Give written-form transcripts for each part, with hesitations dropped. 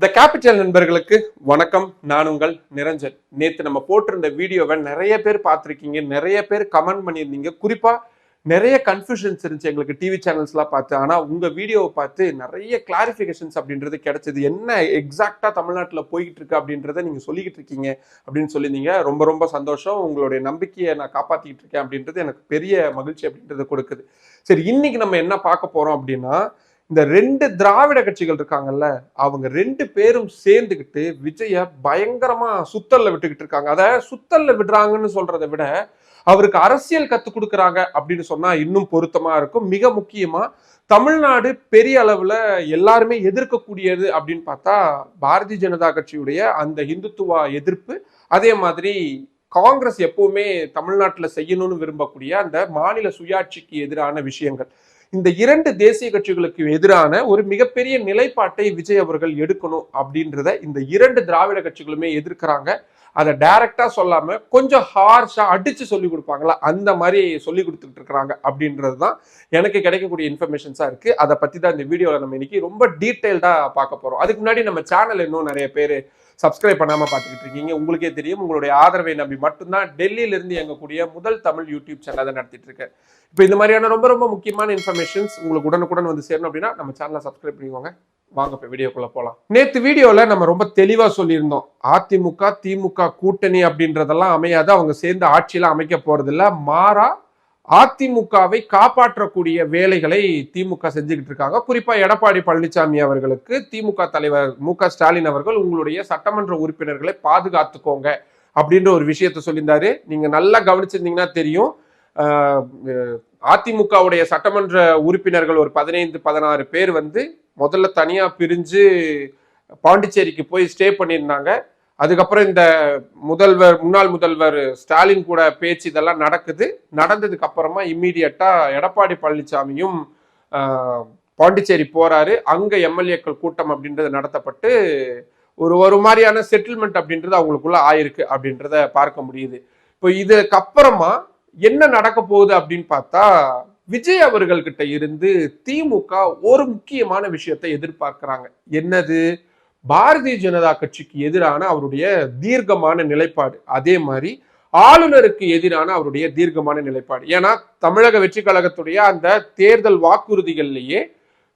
The capital நண்பர்களுக்கு வணக்கம். நான் உங்கள் நிரஞ்சன். நேற்று நம்ம போட்டிருந்த வீடியோவை நிறைய பேர் பார்த்துருக்கீங்க, நிறைய பேர் கமெண்ட் பண்ணியிருந்தீங்க. குறிப்பா நிறைய கன்ஃபியூஷன்ஸ் இருந்துச்சு எங்களுக்கு டிவி சேனல்ஸ்லாம் பார்த்து. ஆனால் உங்கள் வீடியோவை பார்த்து நிறைய கிளாரிஃபிகேஷன்ஸ் அப்படின்றது கிடைச்சது. என்ன எக்ஸாக்டாக தமிழ்நாட்டில் போய்கிட்டு இருக்கு அப்படின்றத நீங்கள் சொல்லிக்கிட்டு இருக்கீங்க அப்படின்னு சொல்லியிருந்தீங்க. ரொம்ப ரொம்ப சந்தோஷம். உங்களுடைய நம்பிக்கையை நான் காப்பாற்றிக்கிட்டு இருக்கேன் அப்படின்றது எனக்கு பெரிய மகிழ்ச்சி அப்படின்றது கொடுக்குது. சரி, இன்னைக்கு நம்ம என்ன பார்க்க போகிறோம் அப்படின்னா, இந்த ரெண்டு திராவிட கட்சிகள் இருக்காங்கல்ல, அவங்க ரெண்டு பேரும் சேர்ந்துக்கிட்டு விஜய பயங்கரமா சுத்தல்ல விட்டுக்கிட்டு இருக்காங்க. அத சுத்தல்ல விடுறாங்கன்னு சொல்றதை விட அவருக்கு அரசியல் கத்து கொடுக்குறாங்க அப்படின்னு சொன்னா இன்னும் பொருத்தமா இருக்கும். மிக முக்கியமா தமிழ்நாடு பெரிய அளவுல எல்லாருமே எதிர்க்கக்கூடியது அப்படின்னு பார்த்தா பாரதிய ஜனதா கட்சியுடைய அந்த இந்துத்துவ எதிர்ப்பு, அதே மாதிரி காங்கிரஸ் எப்பவுமே தமிழ்நாட்டில் செய்யணும்னு விரும்பக்கூடிய அந்த மாநில சுயாட்சிக்கு எதிரான விஷயங்கள், இந்த இரண்டு தேசிய கட்சிகளுக்கு எதிரான ஒரு மிகப்பெரிய நிலைப்பாட்டை விஜய் அவர்கள் எடுக்கணும் அப்படின்றத இந்த இரண்டு திராவிட கட்சிகளுமே எதிர்க்கிறாங்க. அதை டைரக்டா சொல்லாம கொஞ்சம் ஹார்ஷா அடிச்சு சொல்லி கொடுப்பாங்களா, அந்த மாதிரி சொல்லி கொடுத்துட்டு இருக்கிறாங்க அப்படின்றது தான் எனக்கு கிடைக்கக்கூடிய இன்ஃபர்மேஷன்ஸா இருக்கு. அதை பத்தி தான் இந்த வீடியோல நம்ம இன்னைக்கு ரொம்ப டீட்டெயில்டா பார்க்க போறோம். அதுக்கு முன்னாடி நம்ம சேனல் இன்னும் நிறைய பேர் சப்ஸ்கிரைப் பண்ணாம பார்த்துக்கிட்டு இருக்கீங்க. உங்களுக்கே தெரியும், உங்களுடைய ஆதரவை நம்பி மட்டும்தான் டெல்லியில இருந்து இயங்கக்கூடிய முதல் தமிழ் யூடியூப் சேனலை நடத்திட்டு இருக்கேன். இப்போ இந்த மாதிரியான ரொம்ப ரொம்ப முக்கியமான இன்ஃபர்மேஷன்ஸ் உங்களுக்கு உடனுக்குடன் வந்து சேரணும் அப்படின்னா நம்ம சேனலை சப்ஸ்கிரைப் பண்ணிக்கோங்க. வாங்க இப்போ வீடியோக்குள்ள போகலாம். நேற்று வீடியோல நம்ம ரொம்ப தெளிவா சொல்லியிருந்தோம், அதிமுக திமுக கூட்டணி அப்படின்றதெல்லாம் அமையாது, அவங்க சேர்ந்து ஆட்சியில அமைக்க போறது இல்ல, மாறா அதிமுகவை காப்பாற்றக்கூடிய வேலைகளை திமுக செஞ்சுக்கிட்டு இருக்காங்க. குறிப்பா எடப்பாடி பழனிசாமி அவர்களுக்கு திமுக தலைவர் மு.க. ஸ்டாலின் அவர்கள் உங்களுடைய சட்டமன்ற உறுப்பினர்களை பாதுகாத்துக்கோங்க அப்படின்ற ஒரு விஷயத்த சொல்லியிருந்தாரு. நீங்க நல்லா கவனிச்சிருந்தீங்கன்னா தெரியும், அதிமுகவுடைய சட்டமன்ற உறுப்பினர்கள் ஒரு 15-16 பேர் வந்து முதல்ல தனியா பிரிஞ்சு பாண்டிச்சேரிக்கு போய் ஸ்டே பண்ணியிருந்தாங்க. அதுக்கப்புறம் இந்த முன்னாள் முதல்வர் ஸ்டாலின் கூட பேச்சு இதெல்லாம் நடந்ததுக்கு அப்புறமா இம்மீடியட்டா எடப்பாடி பழனிசாமியும் பாண்டிச்சேரி போறாரு. அங்க எம்எல்ஏக்கள் கூட்டம் அப்படின்றது நடத்தப்பட்டு ஒரு மாதிரியான செட்டில்மெண்ட் அப்படின்றது அவங்களுக்குள்ள ஆயிருக்கு அப்படின்றத பார்க்க முடியுது. இப்போ இதுக்கப்புறமா என்ன நடக்க போகுது அப்படின்னு பார்த்தா, விஜய் அவர்கள்கிட்ட இருந்து திமுக ஒரு முக்கியமான விஷயத்தை எதிர்பார்க்கிறாங்க. என்னது? பாரதிய ஜனதா கட்சிக்கு எதிரான அவருடைய தீர்க்கமான நிலைப்பாடு, அதே மாதிரி ஆளுநருக்கு எதிரான அவருடைய தீர்க்கமான நிலைப்பாடு. ஏன்னா தமிழக வெற்றி கழகத்துடைய அந்த தேர்தல் வாக்குறுதிகள்லயே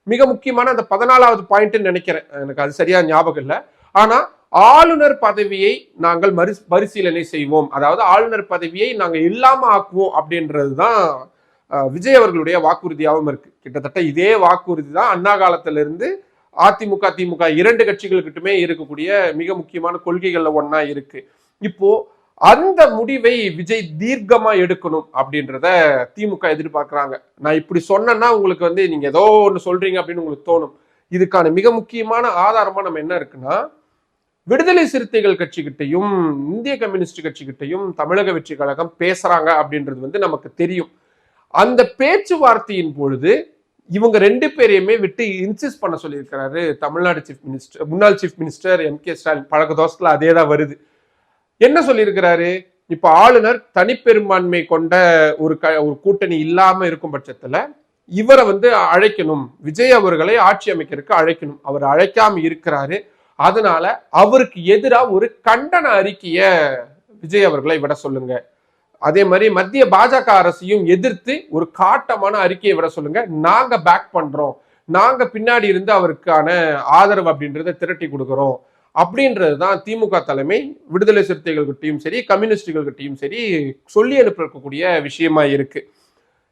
மிக முக்கியமான அந்த 14வது பாயிண்ட் நினைக்கிறேன், எனக்கு அது சரியா ஞாபகம் இல்லை. ஆனா ஆளுநர் பதவியை நாங்கள் பரிசீலனை செய்வோம், அதாவது ஆளுநர் பதவியை நாங்கள் இல்லாம ஆக்குவோம் அப்படின்றதுதான் விஜய் அவர்களுடைய வாக்குறுதியாகவும் இருக்கு. கிட்டத்தட்ட இதே வாக்குறுதி தான் அண்ணா காலத்துல இருந்து அதிமுக திமுக இரண்டு கட்சிகளுக்கிட்டுமே இருக்கக்கூடிய மிக முக்கியமான கொள்கைகள்ல ஒன்னா இருக்கு. இப்போ அந்த முடிவை விஜய் தீர்க்கமா எடுக்கணும் அப்படின்றத திமுக எதிர்பார்க்கிறாங்க. நான் இப்படி சொன்னேன்னா உங்களுக்கு வந்து நீங்க ஏதோ ஒன்று சொல்றீங்க அப்படின்னு உங்களுக்கு தோணும். இதுக்கான மிக முக்கியமான ஆதாரமா நம்ம என்ன இருக்குன்னா, விடுதலை சிறுத்தைகள் கட்சிகிட்டையும் இந்திய கம்யூனிஸ்ட் கட்சிகிட்டையும் தமிழக வெற்றி கழகம் பேசுறாங்க அப்படின்றது வந்து நமக்கு தெரியும். அந்த பேச்சுவார்த்தையின் பொழுது இவங்க ரெண்டு பேரையுமே விட்டு இன்சிஸ்ட் பண்ண சொல்லியிருக்கிறாரு தமிழ்நாடு முன்னாள் சீஃப் மினிஸ்டர் எம்.கே. ஸ்டாலின். பழக்க தோசத்துல அதே தான் வருது. என்ன சொல்லியிருக்கிறாரு? இப்ப ஆளுநர் தனிப்பெரும்பான்மை கொண்ட ஒரு கூட்டணி இல்லாம இருக்கும் பட்சத்துல இவரை வந்து அழைக்கணும், விஜய் அவர்களை ஆட்சி அமைக்கிறதுக்கு அழைக்கணும். அவர் அழைக்காம இருக்கிறாரு. அதனால அவருக்கு எதிராக ஒரு கண்டன அறிக்கைய விஜய் அவர்களை விட சொல்லுங்க. அதே மாதிரி மத்திய பாஜக அரசையும் எதிர்த்து ஒரு காட்டமான அறிக்கையை விட சொல்லுங்க. நாங்க பேக் பண்றோம், நாங்க பின்னாடி இருந்து அவருக்கான ஆதரவு அப்படின்றத திரட்டி கொடுக்குறோம் அப்படின்றதுதான் திமுக தலைமை விடுதலை சிறுத்தைகள்கிட்டையும் சரி கம்யூனிஸ்டுகள்கிட்டையும் சரி சொல்லி அனுப்பக்கூடிய விஷயமா இருக்கு.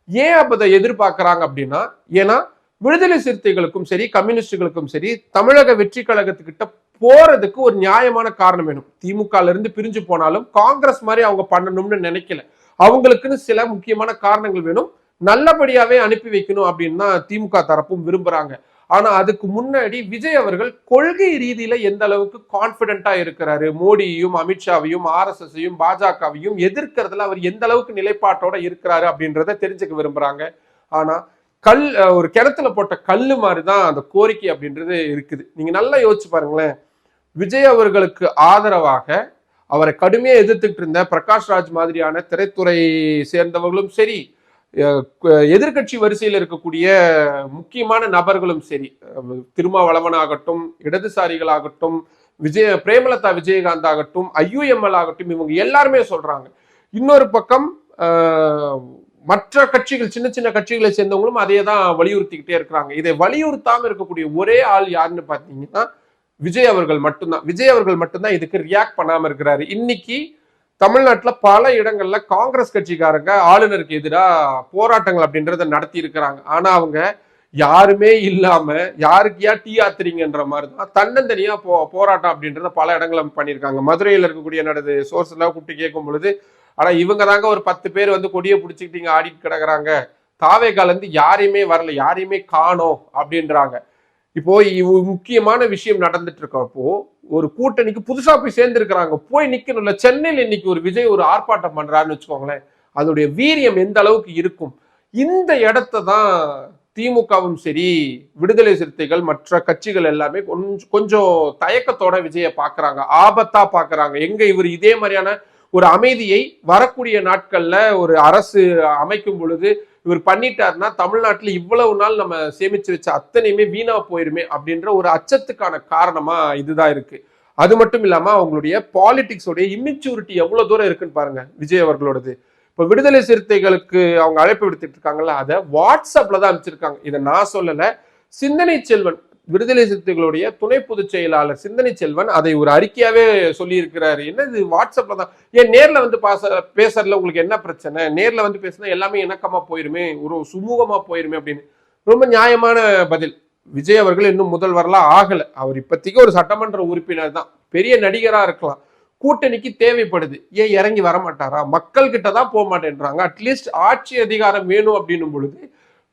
ஏன் அப்ப எதிர்பார்க்கிறாங்க அப்படின்னா, ஏன்னா விடுதலை சிறுத்தைகளுக்கும் சரி கம்யூனிஸ்டுகளுக்கும் சரி தமிழக வெற்றி கழகத்துக்கிட்ட போறதுக்கு ஒரு நியாயமான காரணம் வேணும். திமுக இருந்து பிரிஞ்சு போனாலும் காங்கிரஸ் மாதிரி அவங்க பண்ணணும்னு நினைக்கல, அவங்களுக்குன்னு சில முக்கியமான காரணங்கள் வேணும். நல்லபடியாவே அனுப்பி வைக்கணும் அப்படின்னு தான் திமுக தரப்பும் விரும்புறாங்க. ஆனா அதுக்கு முன்னாடி விஜய் அவர்கள் கொள்கை ரீதியில எந்த அளவுக்கு கான்பிடென்டா இருக்கிறாரு, மோடியையும் அமித்ஷாவையும் ஆர்எஸ்எஸ்ஸையும் பாஜகவையும் எதிர்க்கிறதுல அவர் எந்த அளவுக்கு நிலைப்பாட்டோட இருக்கிறாரு அப்படின்றத தெரிஞ்சுக்க விரும்புறாங்க. ஆனா ஒரு கிணத்துல போட்ட கல்லு மாதிரிதான் அந்த கோரிக்கை அப்படின்றது இருக்குது. நீங்க நல்லா யோசிச்சு பாருங்களேன். விஜய் அவர்களுக்கு ஆதரவாக அவரை கடுமையா எதிர்த்துட்டு இருந்த பிரகாஷ் ராஜ் மாதிரியான திரைத்துறை சேர்ந்தவர்களும் சரி, எதிர்கட்சி வரிசையில் இருக்கக்கூடிய முக்கியமான நபர்களும் சரி, திருமாவளவன் ஆகட்டும், இடதுசாரிகளாகட்டும், பிரேமலதா விஜயகாந்த் ஆகட்டும், IUML ஆகட்டும், இவங்க எல்லாருமே சொல்றாங்க. இன்னொரு பக்கம் மற்ற கட்சிகள், சின்ன சின்ன கட்சிகளை சேர்ந்தவங்களும் அதே தான் வலியுறுத்திக்கிட்டே இருக்கிறாங்க. இதை வலியுறுத்தாம இருக்கக்கூடிய ஒரே ஆள் யாருன்னு பாத்தீங்கன்னா விஜய் அவர்கள் மட்டும்தான். விஜய் அவர்கள் மட்டும்தான் இதுக்கு ரியாக்ட் பண்ணாம இருக்கிறாரு. இன்னைக்கு தமிழ்நாட்டில் பல இடங்கள்ல காங்கிரஸ் கட்சிக்காரங்க ஆளுநருக்கு எதிராக போராட்டங்கள் அப்படின்றத நடத்தி இருக்கிறாங்க. ஆனா அவங்க யாருமே இல்லாம யாருக்கியா டீ ஆத்துறீங்கன்ற மாதிரிதான் தன்னந்தனியா போராட்டம் அப்படின்றத பல இடங்களை பண்ணியிருக்காங்க. மதுரையில் இருக்கக்கூடிய நடது சோர்ஸ் எல்லாம் கூப்பிட்டு கேட்கும் பொழுது, ஆனா இவங்க தாங்க ஒரு 10 பேர் வந்து கொடியை பிடிச்சிக்கிட்டு இங்க ஆடிட்டு கிடக்குறாங்க, தாவேகால இருந்து யாரையுமே வரல, யாரையுமே காணோம் அப்படின்றாங்க. இப்போ முக்கியமான விஷயம் நடந்துட்டு இருக்கப்போ ஒரு கூட்டணிக்கு புதுசா போய் சேர்ந்திருக்கிறாங்க, போய் நிக்கணும்ல. சென்னையில் இன்னைக்கு ஒரு விஜய் ஒரு ஆர்ப்பாட்டம் பண்றாருன்னு வச்சுக்கோங்களேன், அதோடைய வீரியம் எந்த அளவுக்கு இருக்கும். இந்த இடத்த தான் திமுகவும் சரி, விடுதலை சிறுத்தைகள், மற்ற கட்சிகள் எல்லாமே கொஞ்சம் தயக்கத்தோட விஜய பாக்குறாங்க, ஆபத்தா பாக்குறாங்க. எங்க இவர் இதே மாதிரியான ஒரு அமைதியை வரக்கூடிய நாட்கள்ல ஒரு அரசு அமைக்கும் பொழுது இவர் பண்ணிட்டாருன்னா தமிழ்நாட்டில் இவ்வளவு நாள் நம்ம சேமிச்சு வச்ச அத்தனையுமே வீணா போயிருமே அப்படின்ற ஒரு அச்சத்துக்கான காரணமா இதுதான் இருக்கு. அது மட்டும் இல்லாம அவங்களுடைய பாலிடிக்ஸோடைய இம்மெச்சூரிட்டி எவ்வளவு தூரம் இருக்குன்னு பாருங்க விஜய் அவர்களோடது. இப்ப விடுதலை சிறுத்தைகளுக்கு அவங்க அழைப்பு விடுத்துட்டு இருக்காங்கல்ல, அதை வாட்ஸ்அப்ல தான் அனுப்பிச்சிருக்காங்க. இதை நான் சொல்லல, சிந்தனை செல்வன், விடுதலை சிறுத்தைகளுடைய துணை பொதுச் செயலாளர் சிந்தனை செல்வன் அதை ஒரு அறிக்கையாவே சொல்லி இருக்கிறாரு. என்ன இது வாட்ஸ்அப்ல தான், ஏன் நேர்ல வந்து பேசுறதுல உங்களுக்கு என்ன பிரச்சனை, நேர்ல வந்து பேசுனா எல்லாமே இணக்கமா போயிருமே, ஒரு சுமூகமா போயிருமே அப்படின்னு. ரொம்ப நியாயமான பதில். விஜய் அவர்கள் இன்னும் முதல்வரெல்லாம் ஆகல, அவர் இப்போதைக்கு ஒரு சட்டமன்ற உறுப்பினர் தான், பெரிய நடிகரா இருக்கலாம், கூட்டணிக்கு தேவைப்படுது, ஏன் இறங்கி வர மாட்டாரா? மக்கள் கிட்ட தான் போக மாட்டேன்றாங்க, அட்லீஸ்ட் ஆட்சி அதிகாரம் வேணும் அப்படின்னும் பொழுது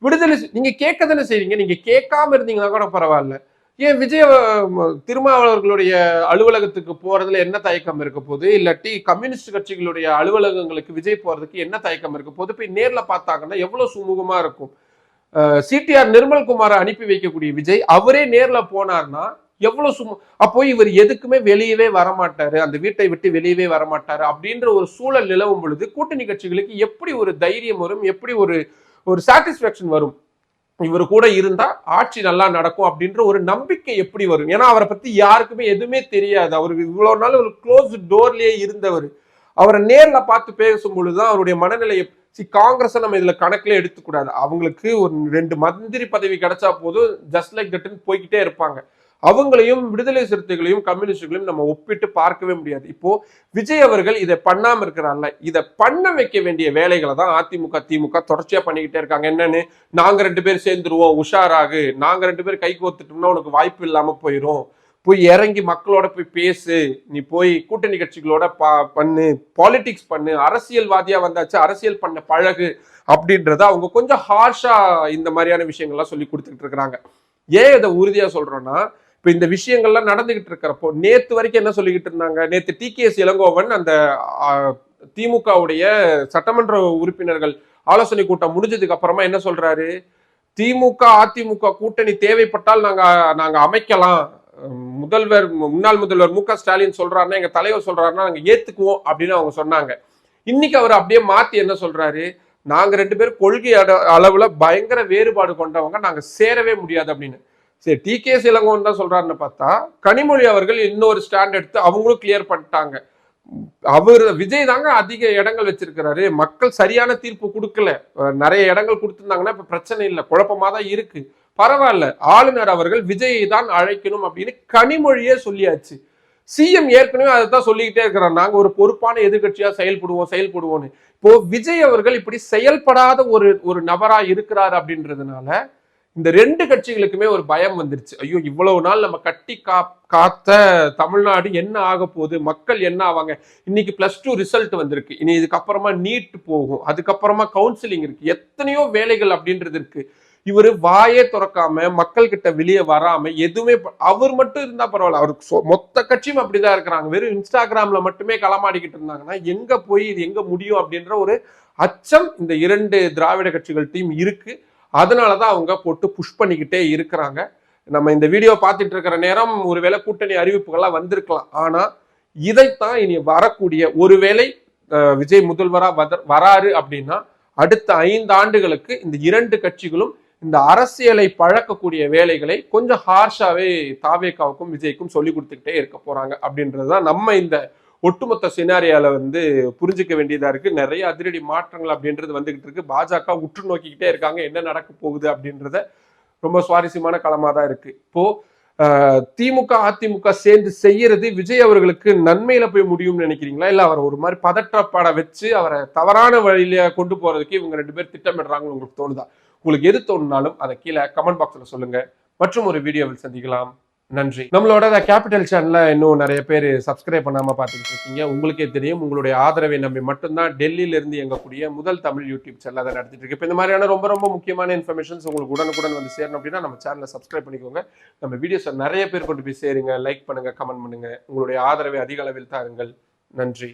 விடுதலை நீங்க கேட்க தானே செய்றீங்க. நீங்க கேட்காம இருந்தீங்கன்னா கூட பரவாயில்ல, ஏன் விஜய் திருமாவளவர்களுடைய அலுவலகத்துக்கு போறதுல என்ன தயக்கம் இருக்க போகுது, இல்லாட்டி கம்யூனிஸ்ட் கட்சிகளுடைய அலுவலகங்களுக்கு விஜய் போறதுக்கு என்ன தயக்கம் இருக்க போகுது? போய் நேர்ல பார்த்தாங்கன்னா எவ்வளவு சுமூகமா இருக்கும். சிடிஆர் நிர்மல்குமாரை அனுப்பி வைக்கக்கூடிய விஜய் அவரே நேர்ல போனார்னா எவ்வளவு அப்போ இவர் எதுக்குமே வெளியவே வரமாட்டாரு, அந்த வீட்டை விட்டு வெளியவே வரமாட்டாரு அப்படின்ற ஒரு சூழல் நிலவும் பொழுது கூட்டணி கட்சிகளுக்கு எப்படி ஒரு தைரியம் வரும், எப்படி ஒரு சாட்டிஸ்பாக்சன் வரும்? இவர் கூட இருந்தா ஆட்சி நல்லா நடக்கும் அப்படின்ற ஒரு நம்பிக்கை எப்படி வரும்? ஏன்னா அவரை பத்தி யாருக்குமே எதுவுமே தெரியாது. அவருக்கு இவ்வளவு நாள் ஒரு க்ளோஸ் டோர்லயே இருந்தவர். அவரை நேர்ல பார்த்து பேசும் பொழுதுதான் அவருடைய மனநிலையை. காங்கிரஸை நம்ம இதுல கணக்குல எடுத்துக்கூடாது. அவங்களுக்கு ஒரு 2 மந்திரி பதவி கிடைச்சா போதும், ஜஸ்ட் லைக் தட்னு போய்கிட்டே இருப்பாங்க. அவங்களையும் விடுதலை சிறுத்தைகளையும் கம்யூனிஸ்டுகளையும் நம்ம ஒப்பிட்டு பார்க்கவே முடியாது. இப்போ விஜய் அவர்கள் இதை பண்ணாம இருக்கிறாங்கல்ல, இதை பண்ண வைக்க வேண்டிய வேலைகளை தான் அதிமுக திமுக தொடர்ச்சியா பண்ணிக்கிட்டே இருக்காங்க. என்னன்னு, நாங்க 2 பேர் சேர்ந்துருவோம், உஷாராகு, நாங்க 2 பேர் கை கோத்துட்டோம்னா உனக்கு வாய்ப்பு இல்லாம போயிடும், போய் இறங்கி மக்களோட போய் பேசு, நீ போய் கூட்டணி கட்சிகளோட பண்ணு, பாலிடிக்ஸ் பண்ணு, அரசியல்வாதியா வந்தாச்சு அரசியல் பண்ண பழகு அப்படின்றத அவங்க கொஞ்சம் ஹார்ஷா இந்த மாதிரியான விஷயங்கள்லாம் சொல்லி கொடுத்துக்கிட்டு இருக்கிறாங்க. ஏன் இதை உறுதியா சொல்றோம்னா, இப்ப இந்த விஷயங்கள்லாம் நடந்துகிட்டு இருக்கிறப்போ நேத்து வரைக்கும் என்ன சொல்லிக்கிட்டு இருந்தாங்க, நேத்து TKS இளங்கோவன் அந்த திமுகவுடைய சட்டமன்ற உறுப்பினர்கள் ஆலோசனை கூட்டம் முடிஞ்சதுக்கு அப்புறமா என்ன சொல்றாரு, திமுக அதிமுக கூட்டணி தேவைப்பட்டால் நாங்க அமைக்கலாம், முன்னாள் முதல்வர் MK ஸ்டாலின் சொல்றாருன்னா, எங்க தலைவர் சொல்றாருன்னா நாங்க ஏத்துக்குவோம் அப்படின்னு அவங்க சொன்னாங்க. இன்னைக்கு அவர் அப்படியே மாத்தி என்ன சொல்றாரு, நாங்க 2 பேரும் கொள்கை அளவுல பயங்கர வேறுபாடு கொண்டவங்க, நாங்க சேரவே முடியாது அப்படின்னு. சரி, TKS இளங்கோவன் தான் சொல்றாருன்னு பார்த்தா கனிமொழி அவர்கள் இன்னொரு ஸ்டாண்ட் எடுத்து அவங்களும் கிளியர் பண்ணிட்டாங்க. அவர் விஜய் தாங்க அதிக இடங்கள் வச்சிருக்கிறாரு, மக்கள் சரியான தீர்ப்பு கொடுக்கல, நிறைய இடங்கள் கொடுத்திருந்தாங்கன்னா இப்ப பிரச்சனை இல்லை, குழப்பமா தான் இருக்கு, பரவாயில்ல, ஆளுநர் அவர்கள் விஜயை தான் அழைக்கணும் அப்படின்னு கனிமொழியே சொல்லியாச்சு. சிஎம் ஏற்கனவே அதை தான் சொல்லிக்கிட்டே இருக்கிறார், நாங்க ஒரு பொறுப்பான எதிர்கட்சியா செயல்படுவோம்னு. இப்போ விஜய் அவர்கள் இப்படி செயல்படாத ஒரு நபரா இருக்கிறார் அப்படின்றதுனால இந்த 2 கட்சிகளுக்குமே ஒரு பயம் வந்துருச்சு. ஐயோ, இவ்வளவு நாள் நம்ம கட்டி காத்த தமிழ்நாடு என்ன ஆக போகுது, மக்கள் என்ன ஆவாங்க, இன்னைக்கு +2 ரிசல்ட் வந்திருக்கு, இனி இதுக்கப்புறமா நீட் போகும், அதுக்கப்புறமா கவுன்சிலிங் இருக்கு, எத்தனையோ வேலைகள் அப்படின்றது இருக்கு. இவர் வாயே திறக்காம மக்கள் கிட்ட வெளியே வராம எதுவுமே, அவர் மட்டும் இருந்தா பரவாயில்ல, அவருக்கு மொத்த கட்சியும் அப்படிதான் இருக்கிறாங்க, வெறும் இன்ஸ்டாகிராம்ல மட்டுமே களமாடிக்கிட்டு இருந்தாங்கன்னா எங்க போய் இது எங்க முடியும் அப்படின்ற ஒரு அச்சம் இந்த 2 திராவிட கட்சிகள் டீம் இருக்கு. அதனாலதான் அவங்க போட்டு புஷ் பண்ணிக்கிட்டே இருக்கிறாங்க. நம்ம இந்த வீடியோ பார்த்துட்டு இருக்கிற நேரம் ஒருவேளை கூட்டணி அறிவிப்புகள்லாம் வந்திருக்கலாம். ஆனா இதைத்தான் இனி வரக்கூடிய, ஒருவேளை விஜய் முதல்வரா வராரு அப்படின்னா அடுத்த 5 ஆண்டுகளுக்கு இந்த 2 கட்சிகளும் இந்த அரசியலை பழக்கக்கூடிய வேலைகளை கொஞ்சம் ஹார்ஷாவே தாவேகாவுக்கும் விஜய்க்கும் சொல்லி கொடுத்துக்கிட்டே இருக்க போறாங்க அப்படின்றதுதான் நம்ம இந்த ஒட்டுமொத்த சினாரியால வந்து புரிஞ்சுக்க வேண்டியதா இருக்கு. நிறைய அதிரடி மாற்றங்கள் அப்படின்றது வந்துகிட்டு இருக்கு. பாஜக உற்று நோக்கிக்கிட்டே இருக்காங்க என்ன நடக்க போகுது அப்படின்றத. ரொம்ப சுவாரஸ்யமான களமா தான் இருக்கு. இப்போ திமுக அதிமுக சேர்ந்து செய்யறது விஜய் அவர்களுக்கு நன்மையில போய் முடியும்னு நினைக்கிறீங்களா, இல்ல அவர் ஒரு மாதிரி பதற்றப்பட வச்சு அவரை தவறான வழியில கொண்டு போறதுக்கு இவங்க 2 பேர் திட்டமிடுறாங்கன்னு உங்களுக்கு தோணுதா? உங்களுக்கு எது தோணுனாலும் அதை கீழே கமெண்ட் பாக்ஸ்ல சொல்லுங்க. மற்றும் ஒரு வீடியோவில் சந்திக்கலாம். நன்றி. நம்மளோட கேபிட்டல் சேனல்ல இன்னும் நிறைய பேர் சப்ஸ்கிரைப் பண்ணாம பார்த்துட்டு இருக்கீங்க. உங்களுக்கே தெரியும், உங்களுடைய ஆதரவை நம்பி மட்டும்தான் டெல்லியில இருந்து இயங்கக்கூடிய முதல் தமிழ் யூடியூப் சேனல் அதை நடத்திட்டு இருக்கு. இப்போ இந்த மாதிரியான ரொம்ப ரொம்ப முக்கியமான இன்ஃபர்மேஷன்ஸ் உங்களுக்கு உடனுக்குடன் வந்து சேரணும் அப்படின்னா நம்ம சேனலை சப்ஸ்கிரைப் பண்ணிக்கோங்க. நம்ம வீடியோஸை நிறைய பேர் கொண்டு போய் சேருங்க, லைக் பண்ணுங்க, கமெண்ட் பண்ணுங்க. உங்களுடைய ஆதரவை அதிக அளவில் தாருங்கள். நன்றி.